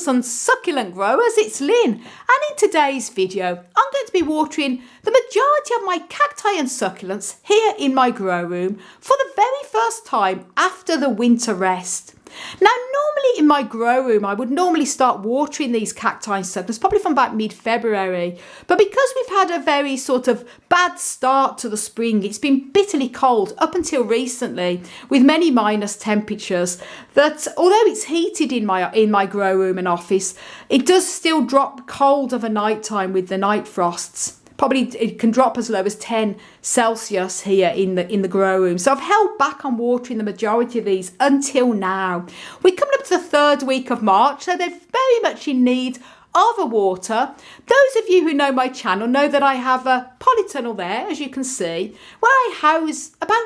cactus and succulent growers, it's Lynn, and in today's video I'm going to be watering the majority of my cacti and succulents here in my grow room for the very first time after the winter rest. Now normally in my grow room I would normally start watering these cacti and succulents probably from about mid-February, but because we've had a very sort of bad start to the spring, it's been bitterly cold up until recently with many minus temperatures, that although it's heated in my grow room and office, it does still drop cold of a night time with the night frosts. Probably it can drop as low as 10 Celsius here in the grow room. So I've held back on watering the majority of these until now. We're coming up to the third week of March, so they're very much in need of a water. Those of you who know my channel know that I have a polytunnel there, as you can see, where I house about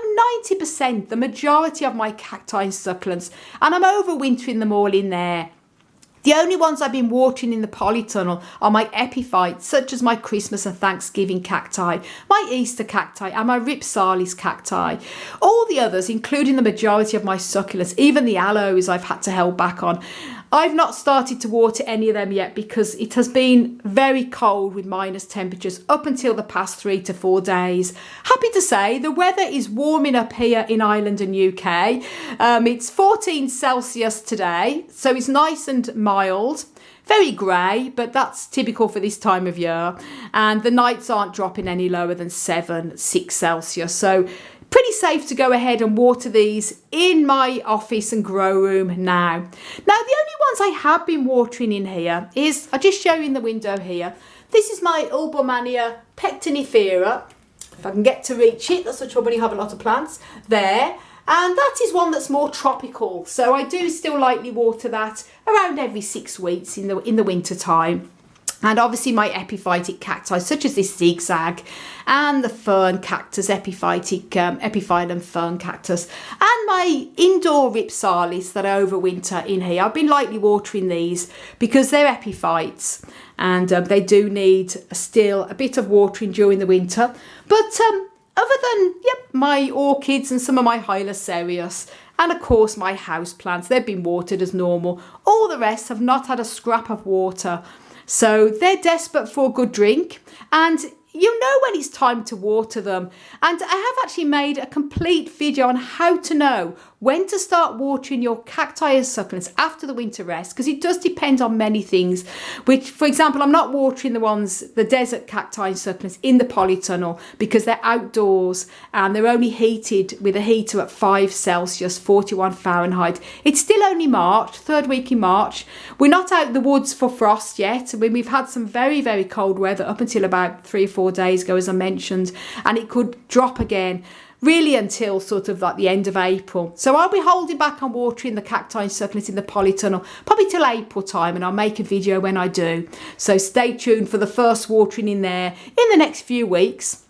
90%, the majority of my cacti and succulents, and I'm overwintering them all in there. The only ones I've been watering in the polytunnel are my epiphytes, such as my Christmas and Thanksgiving cacti, my Easter cacti and my Ripsalis cacti. All the others, including the majority of my succulents, even the aloes, I've had to hold back on. I've not started to water any of them yet because it has been very cold with minus temperatures up until the past 3 to 4 days. Happy to say the weather is warming up here in Ireland and UK. It's 14 Celsius today, so it's nice and mild. Very grey, but that's typical for this time of year. And the nights aren't dropping any lower than 6 Celsius. So pretty safe to go ahead and water these in my office and grow room now. Now, the only ones I have been watering in here is, I'll just show you in the window here. This is my Ulbomania pectinifera. If I can get to reach it, that's the trouble when you have a lot of plants. There. And that is one that's more tropical. So I do still lightly water that around every 6 weeks in the winter time. And obviously my epiphytic cacti, such as this zigzag, and the fern cactus, epiphyllum fern cactus, and my indoor Ripsalis that I overwinter in here. I've been lightly watering these because they're epiphytes, and they do need still a bit of watering during the winter. But other than my orchids and some of my Hylocereus, and of course my house plants, they've been watered as normal. All the rest have not had a scrap of water. So they're desperate for a good drink, and you know when it's time to water them. And I have actually made a complete video on how to know when to start watering your cacti and succulents after the winter rest, because it does depend on many things. Which, for example, I'm not watering the desert cacti and succulents in the polytunnel because they're outdoors and they're only heated with a heater at 5 Celsius, 41 Fahrenheit. It's still only March, third week in March. We're not out in the woods for frost yet. I mean, we've had some very, very cold weather up until about 3 or 4 days ago, as I mentioned, and it could drop again really until sort of like the end of April. So I'll be holding back on watering the cacti and succulents in the polytunnel probably till April time, and I'll make a video when I do. So stay tuned for the first watering in there in the next few weeks.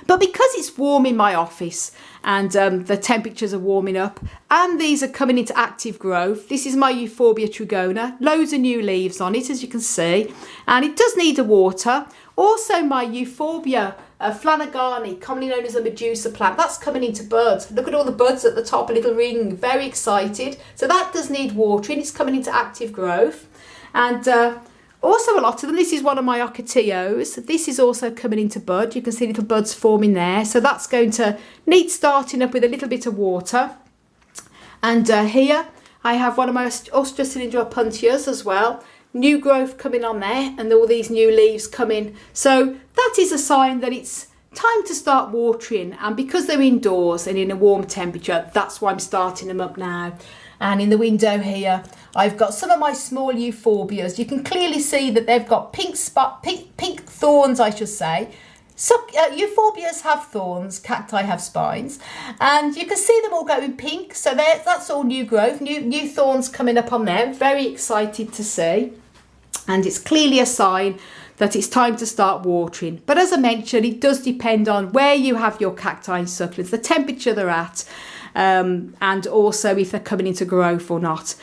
But because it's warm in my office and the temperatures are warming up and these are coming into active growth, this is my Euphorbia trigona, loads of new leaves on it, as you can see, and it does need a water. Also my Euphorbia Flanagani, commonly known as a Medusa plant, that's coming into bud. Look at all the buds at the top, a little ring, very excited. So that does need watering, it's coming into active growth. And also a lot of them, this is one of my Ocotillos. This is also coming into bud. You can see little buds forming there. So that's going to need starting up with a little bit of water. And here I have one of my Ostracylindra puntias as well. New growth coming on there and all these new leaves coming. So that is a sign that it's time to start watering. And because they're indoors and in a warm temperature, that's why I'm starting them up now. And in the window here, I've got some of my small euphorbias. You can clearly see that they've got pink thorns, I should say. So euphorbias have thorns, cacti have spines, and you can see them all going pink. So that's all new growth, new thorns coming up on there. Very excited to see, and it's clearly a sign that it's time to start watering. But as I mentioned, it does depend on where you have your cacti and succulents, the temperature they're at, and also if they're coming into growth or not.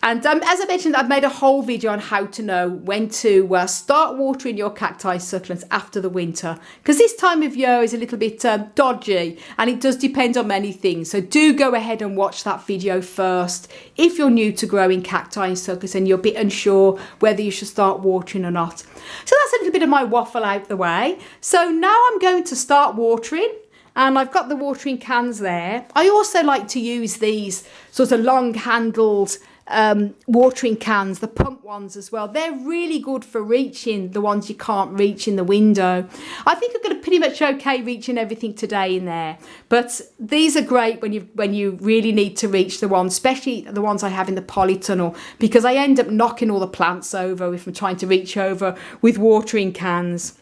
And as I mentioned, I've made a whole video on how to know when to start watering your cacti succulents after the winter, because this time of year is a little bit dodgy and it does depend on many things. So do go ahead and watch that video first if you're new to growing cacti and succulents and you're a bit unsure whether you should start watering or not. So that's a little bit of my waffle out the way. So now I'm going to start watering. And I've got the watering cans there. I also like to use these sort of long handled watering cans, the pump ones as well. They're really good for reaching the ones you can't reach in the window. I think I'm going to pretty much okay reaching everything today in there. But these are great when you really need to reach the ones, especially the ones I have in the polytunnel, because I end up knocking all the plants over if I'm trying to reach over with watering cans.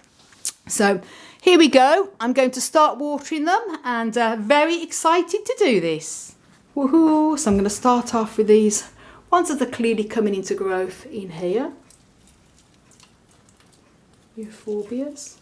So here we go. I'm going to start watering them and very excited to do this. Woohoo! So I'm going to start off with these ones that are clearly coming into growth in here. Euphorbias.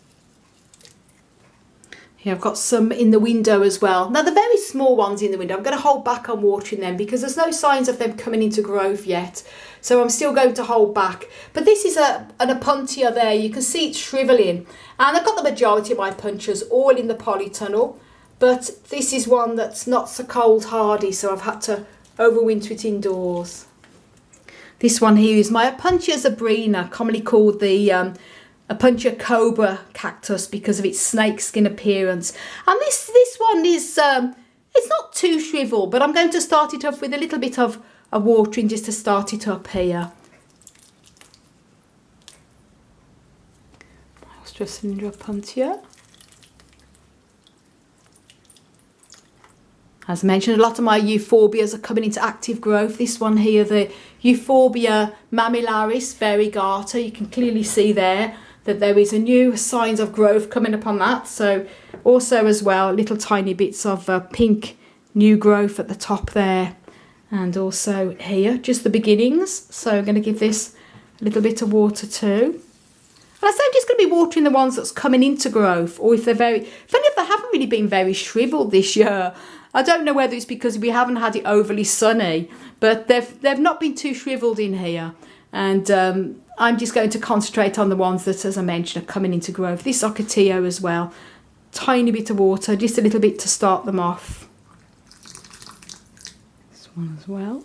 Here I've got some in the window as well. Now the very small ones in the window, I'm going to hold back on watering them because there's no signs of them coming into growth yet. So I'm still going to hold back. But this is an Opuntia there. You can see it's shrivelling. And I've got the majority of my punchers all in the polytunnel. But this is one that's not so cold hardy, so I've had to overwinter it indoors. This one here is my Opuntia zebrina, commonly called the Opuntia cobra cactus because of its snakeskin appearance. And this one is, it's not too shriveled, but I'm going to start it off with a little bit of watering just to start it up here. Austrocylindra Opuntia. As I mentioned, a lot of my euphorbias are coming into active growth. This one here, the Euphorbia mammillaris variegata, you can clearly see there that there is a new signs of growth coming up on that. So also as well, little tiny bits of pink new growth at the top there. And also here, just the beginnings. So I'm going to give this a little bit of water too. And I say I'm just going to be watering the ones that's coming into growth, or if they're if any of them haven't really been very shriveled this year. I don't know whether it's because we haven't had it overly sunny, but they've not been too shriveled in here. And I'm just going to concentrate on the ones that, as I mentioned, are coming into growth. This Ocotillo as well. Tiny bit of water, just a little bit to start them off. This one as well.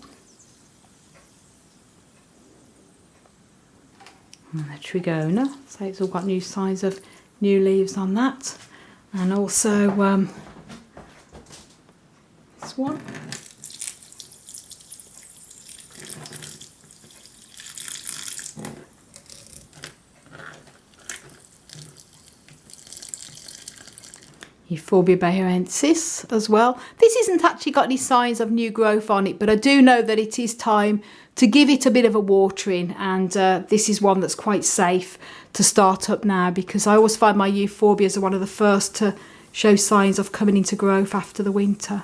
And the Trigona, so it's all got new signs of new leaves on that. And also this one. Euphorbia beharensis as well. This isn't actually got any signs of new growth on it, but I do know that it is time to give it a bit of a watering, and this is one that's quite safe to start up now because I always find my euphorbias are one of the first to show signs of coming into growth after the winter.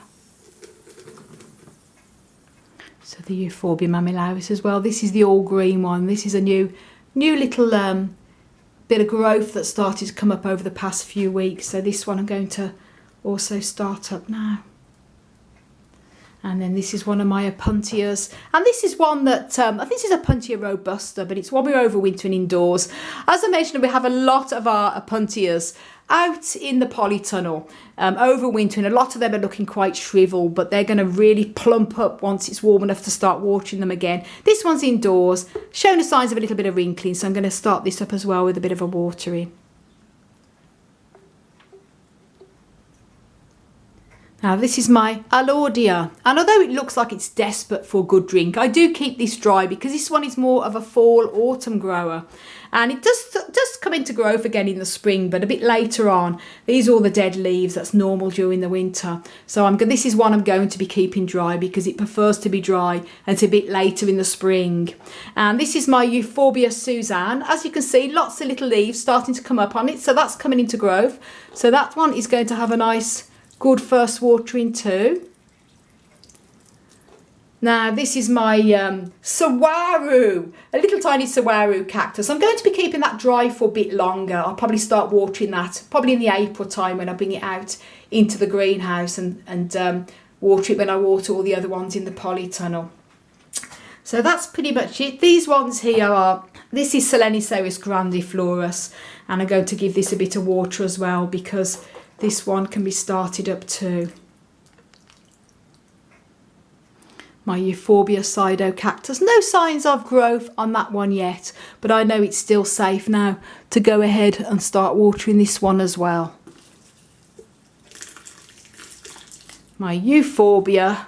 So the Euphorbia mammillaris as well. This is the all green one. This is a new little bit of growth that started to come up over the past few weeks. So this one I'm going to also start up now. And then this is one of my Opuntias. And this is one that, I think this is Opuntia robusta, but it's one we're overwintering indoors. As I mentioned, we have a lot of our Opuntias out in the polytunnel, overwintering. A lot of them are looking quite shriveled, but they're going to really plump up once it's warm enough to start watering them again. This one's indoors, showing the signs of a little bit of wrinkling, so I'm going to start this up as well with a bit of a watering. Now this is my Alaudia, and although it looks like it's desperate for a good drink, I do keep this dry because this one is more of a fall autumn grower, and it does come into growth again in the spring, but a bit later on. These are all the dead leaves, that's normal during the winter. So this is one I'm going to be keeping dry because it prefers to be dry and it's a bit later in the spring. And this is my Euphorbia Suzanne. As you can see, lots of little leaves starting to come up on it, so that's coming into growth. So that one is going to have a nice good first watering too. Now this is my saguaro, a little tiny saguaro cactus. I'm going to be keeping that dry for a bit longer. I'll probably start watering that probably in the April time when I bring it out into the greenhouse and water it when I water all the other ones in the polytunnel. So that's pretty much it. These ones here are, this is Seleniceus grandiflorus, and I'm going to give this a bit of water as well because this one can be started up too. My Euphorbia Cactus. No signs of growth on that one yet, but I know it's still safe now to go ahead and start watering this one as well. My Euphorbia,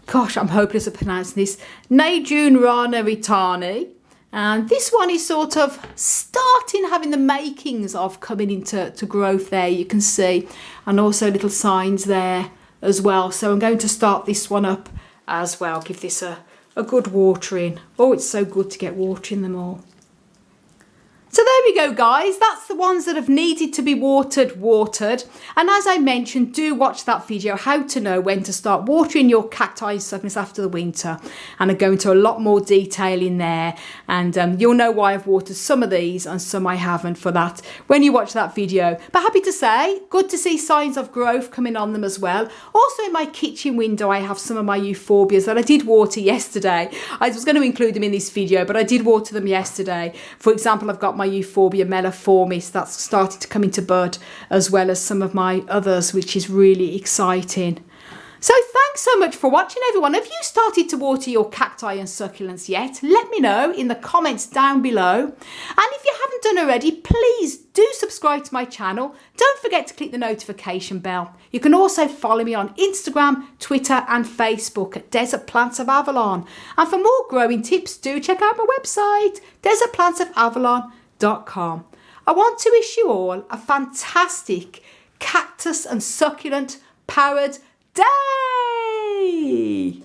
gosh, I'm hopeless at pronouncing this, Nejun Rana Ritani. And this one is sort of starting having the makings of coming into growth there, you can see, and also little signs there as well. So I'm going to start this one up as well, give this a good watering. Oh, it's so good to get watering them all. So there we go, guys. That's the ones that have needed to be watered. And as I mentioned, do watch that video, how to know when to start watering your cacti and succulents after the winter. And I go into a lot more detail in there. And you'll know why I've watered some of these and some I haven't for that when you watch that video. But happy to say, good to see signs of growth coming on them as well. Also in my kitchen window, I have some of my euphorbias that I did water yesterday. I was going to include them in this video, but I did water them yesterday. For example, I've got my Euphorbia melliformis that's started to come into bud, as well as some of my others, which is really exciting. So thanks so much for watching, everyone. Have you started to water your cacti and succulents yet? Let me know in the comments down below. And if you haven't done already, please do subscribe to my channel. Don't forget to click the notification bell. You can also follow me on Instagram, Twitter and Facebook at Desert Plants of Avalon. And for more growing tips, do check out my website, desertplantsofavalon.com. I want to wish you all a fantastic cactus and succulent powered day!